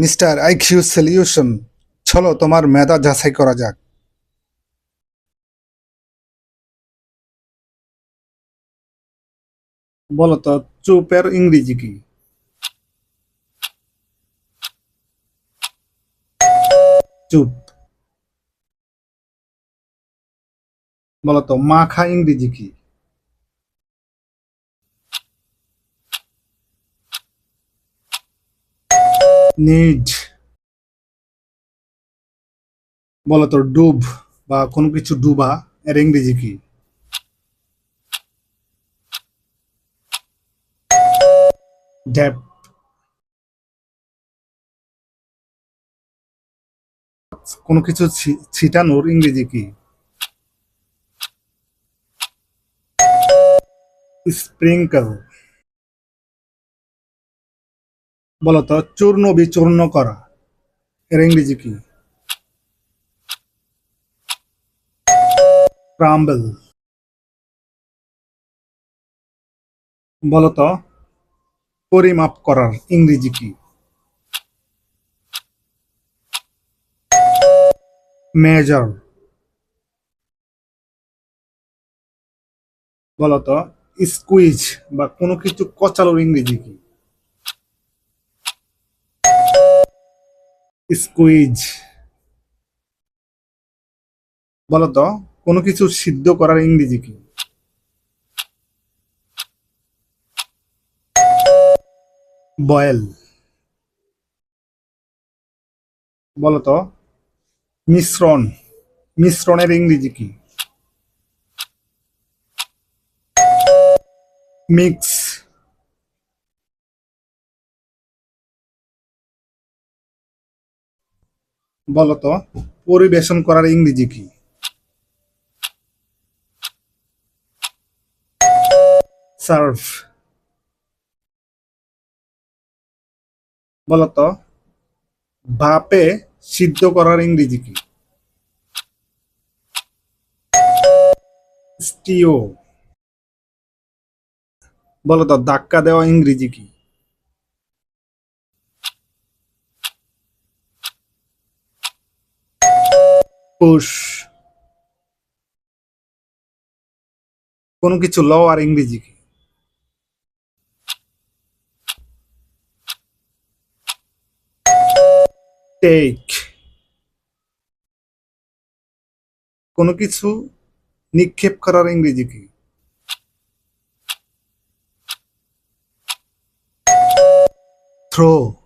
Mister IQ solution, চলো তোমার মেধা যাচাই করা যাক। বলো তো, চুপের ইংরেজি কি? চুপ। বলো তো, মাখা ইংরেজি কি? নিড। বলো তো, ডুব বা কোনো কিছু ডুবা এর ইংরেজি কি? ড্যাপ। কোনো কিছু ছিটানোর ইংরেজি কি? স্প্রিঙ্কল। বলো তো, চূর্ণ বিচূর্ণ করা এর ইংরেজি কি? ক্রাম্বল। বলো তো, পরিমাপ করার ইংরেজি কি? মেজার। বলো তো, স্কুইজ বা কোনো কিছু কচালোর ইংরেজি কি? স্কুইজ। বলো তো, কোনো কিছু সিদ্ধ করার ইংরেজি কি? বয়েল। বলো তো, মিশ্রণ, মিশ্রণের ইংরেজি কি? মিক্স। বলো তো, পরিবেশন করার ইংরেজি কি? সার্ভ। বলো তো, ভাপে সিদ্ধ করার ইংরেজি কি? স্টিও। বলো তো, ধাক্কা দেওয়া ইংরেজি কি? পুশ। কোনো কিছু লওয়ার ইংরেজি কি? টেক। কোনো কিছু নিক্ষেপ করার ইংরেজি কি? থ্রো।